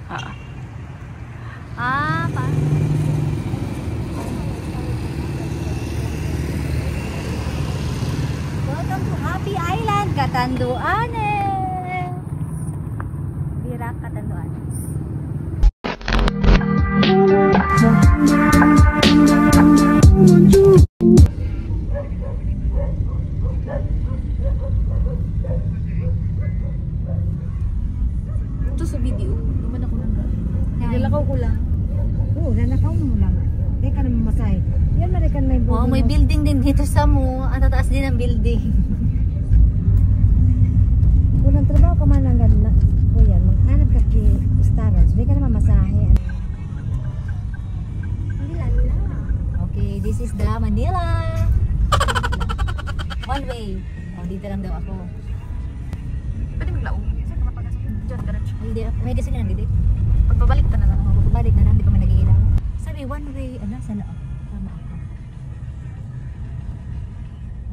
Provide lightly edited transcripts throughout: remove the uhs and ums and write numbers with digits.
Pa. Welcome to Happy Island, Catanduanes. Bira, Catanduanes. Ito sa video, naman ako nang nalakaw ko lang. Oo, nalakaw mo lang. Hindi ka naman masay. Yan na rin ka may building. Oh, may building din dito sa mo. Ang tataas din ang building. Kung nagtrabaho ka man lang gano'n, kuya, maghanap ka kay Starons. Hindi ka naman masahe. Okay, this is the Manila. One way. Oh, dito lang daw ako. Pwede maglaong. Saan ka mapagkasok? Diyan, garage. Hindi, may kasi na dito. Pagbabalik ka na lang. Oh, pagbalik na lang, hindi pa man nag-iilaw. Sabi, one way. Ano, sana ako? Tama ako.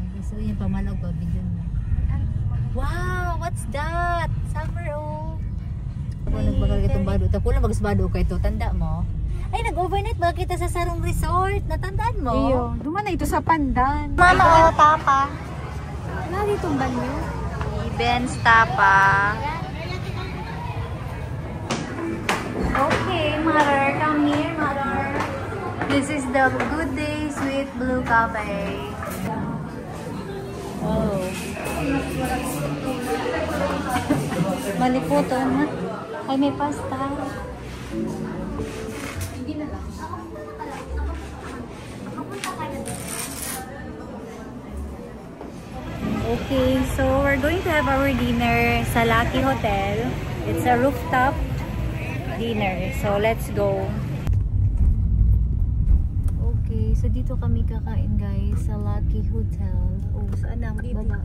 Okay, so yung pamalog ko, video na. Wow, what's that? Summer, oh. Ako nagbakal itong bado. Tapos lang magsbado ka ito. Tanda mo? Ay, nag-overnight ba kita sa Sarong Resort? Natandaan mo? Iyo. Duman na ito sa Pandan. Mama, oh, tapa. Wala ditong banyo. Ben's tapa. Okay, mother, come here, mother. This is the Good Day Sweet Blue Cafe. Oh. Maliputan, ha? Ay, may pasta. Okay, so we're going to have our dinner sa Lucky Hotel. It's a rooftop dinner. So let's go. Okay, so dito kami kakain guys sa Lucky Hotel. Oh, saan na? Baba.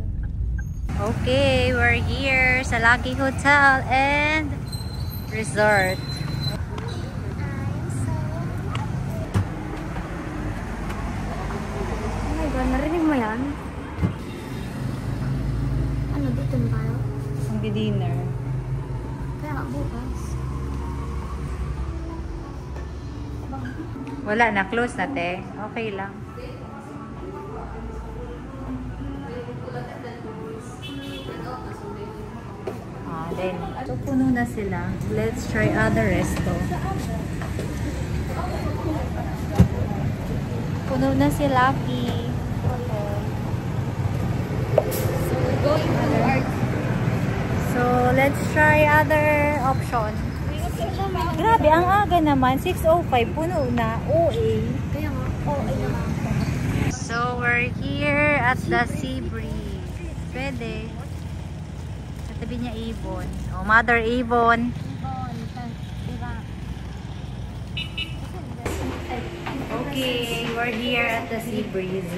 Okay, we're here sa Lucky Hotel and Resort. Oh my God, narinig mo yan? Ano, dito na tayo? Ang dinner. Kaya nga bukas. Wala na, close na te. Okay lang. Then, so puno na sila. Let's try other resto. Puno na si Lucky. So, we're going to So, let's try other option. Grabe, ang aga naman. 6:05, puno na. OA. Kaya nga, OA naman. So, we're here at the Sea Breeze. Pwede. Sa tabi niya, Avon. Oh, Mother Avon. Okay, we're here at the Sea Breeze.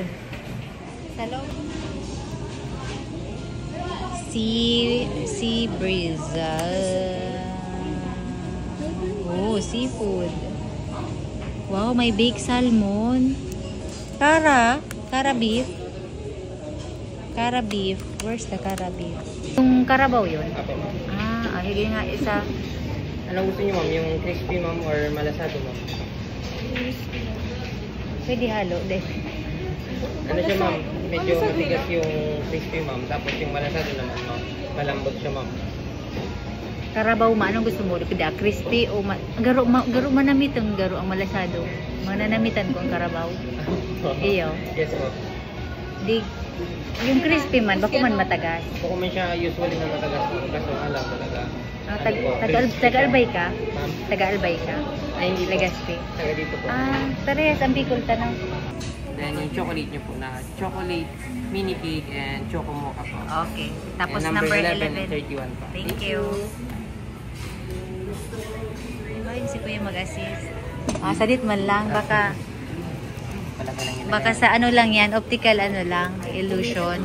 Hello? Sea Breeze. Oh, seafood. Wow, may baked salmon. Cara beef. Cara beef. Where's the cara beef? Yung Carabao yun? Ah, higay nga isa. Anong gusto niyo, ma'am? Yung crispy, ma'am, or malasado, ma'am? Pwede halo, de. Ano siya, ma'am? Medyo matigas yung crispy, ma'am. Tapos yung malasado naman, ma'am. Malambot siya, ma'am. Carabao ma, anong gusto mo? Pwede crispy o garo manamit ang garo ang malasado. Mananamitan ko ang Carabao. Iyo. Yes, ma'am. Di, yung crispy man, bako man matagas. Bako man siya usually na matagas, ma'am. Kaso alam talaga. Taga-albay ka? Ma'am? Taga-albay ka? Ay, hindi po. Legazpi? Taga dito po. Ah, parehas ang Bicol tanong. Then yung chocolate niyo po na chocolate mini cake and choco mocha po. Okay. Tapos And number 11. and 31 po. Thank you. Ay, si Kuya mag-assist. Ah, salit man lang. Baka sa ano lang yan, optical ano lang, illusion.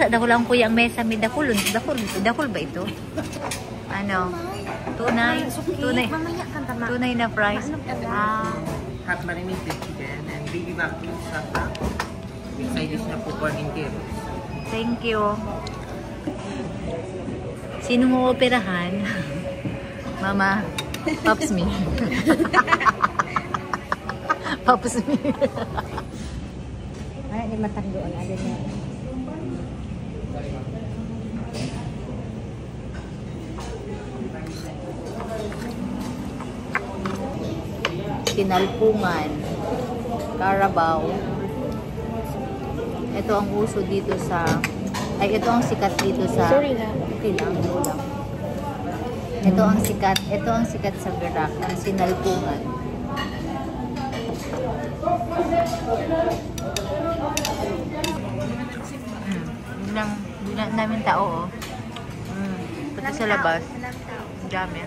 Dako lang kuya ang mesa may dakul ba ito? Ano? Tunay na price. Hot marinated chicken and baby back sa side dish na po corn in kero. Thank you. Sino mo operahan? Mama, Pops me. Pops me. Ay, di matanggoon. Ano na? Kinalpungan. Carabao. Ito ang uso dito sa... Ay, ito ang sikat dito sa... Sorry na. Okay lang, go lang. Ito ang sikat sa Verac, ang sinalpungan. Bilang namin tao, oh. Pati sa labas. Dami.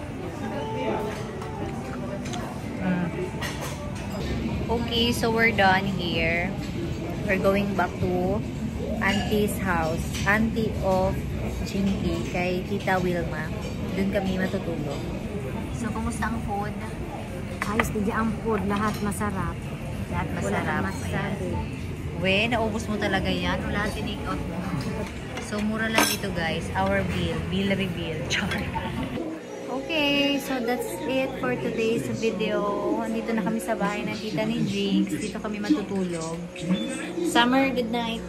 Okay, so we're done here. We're going back to Auntie's house. Auntie of Jinky, kay Tita Wilma. Doon kami matutulog. So, kumusta ang food? Ayos din ang food. Lahat masarap. Lahat masarap. Wala kang masabi. We, naubos mo talaga yan. Wala tinake out mo. So, mura lang ito guys. Our bill. Bill reveal. Char. Okay, so that's it for today's video. Andito na kami sa bahay ng tita ni Jinx. Dito kami matutulog. Summer, good night.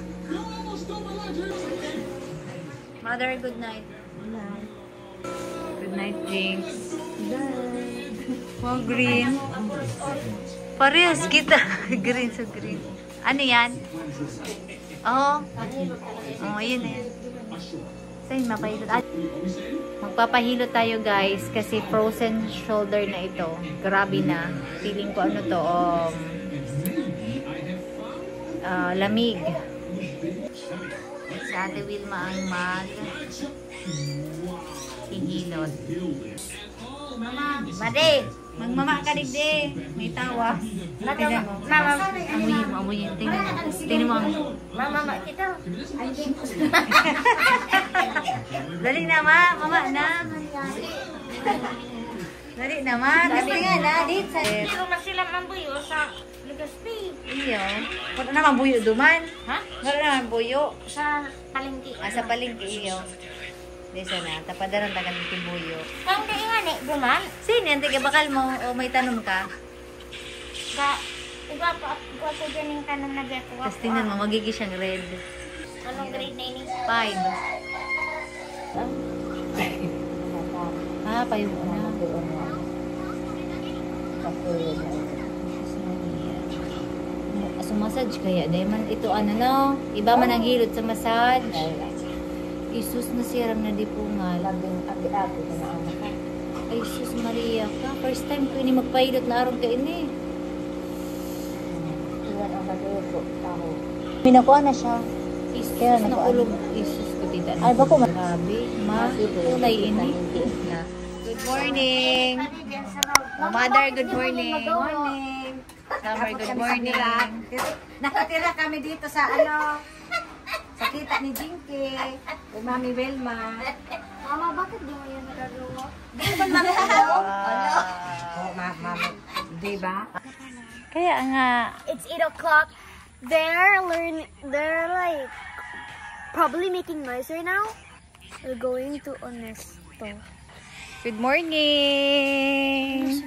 Mother, good night. Good night, Jinx. Wow, green. Parehas kita. Green sa green. Ano yan? Oh. Oh, yun eh. Sa'yo, mapahilot. Magpapahilot tayo guys kasi frozen shoulder na ito. Grabe na. Feeling ko ano to, lamig. Si Ate Wilma ang hihilot. Mama, Made! Magmama ka digdi. May tawa. Tingnan mo. Mama, Amuyin mo, amuyin. Tingnan mo. Tingnan mo. mama, kita. Dali na, ma. Mama na. Dali na, ma. Dali nga na. Dito. Pero na sila mambuyo sa Legazpi. Iyo. Wala naman buyo duman. Ha? Wala naman buyo. Sa palengke. Sa palengke iyo. Dito na. Tapadaran tagan ng buyo. Kang di nga ni, buman. Sino yan? Tiga bakal mo o may tanong ka? Igwapo dyan yung kanan na biya ko. Tapos tingnan mo, magiging siyang red. Anong grade na ini? 5. Ah, 5 na. Massage kaya dahil man ito ano no, iba man ang hilot sa massage. Isus na sirang na dipungal. Ay sus Maria ka, first time ko ini magpahilot na aron ka ini. Minakuha na siya. Isus na ulog. Isus ko tita. Ay bako grabe, ma. Tunay ini. Good morning. Mother, good morning. Morning. Summer, good morning. Nakatira kami dito sa sa kita ni Jinky, Mami Wilma. Mama, bakit di mo yan nagagawa? Mama, di ba? Kaya nga. It's 8 o'clock. They're like probably making noise right now. We're going to Honesto. Good morning.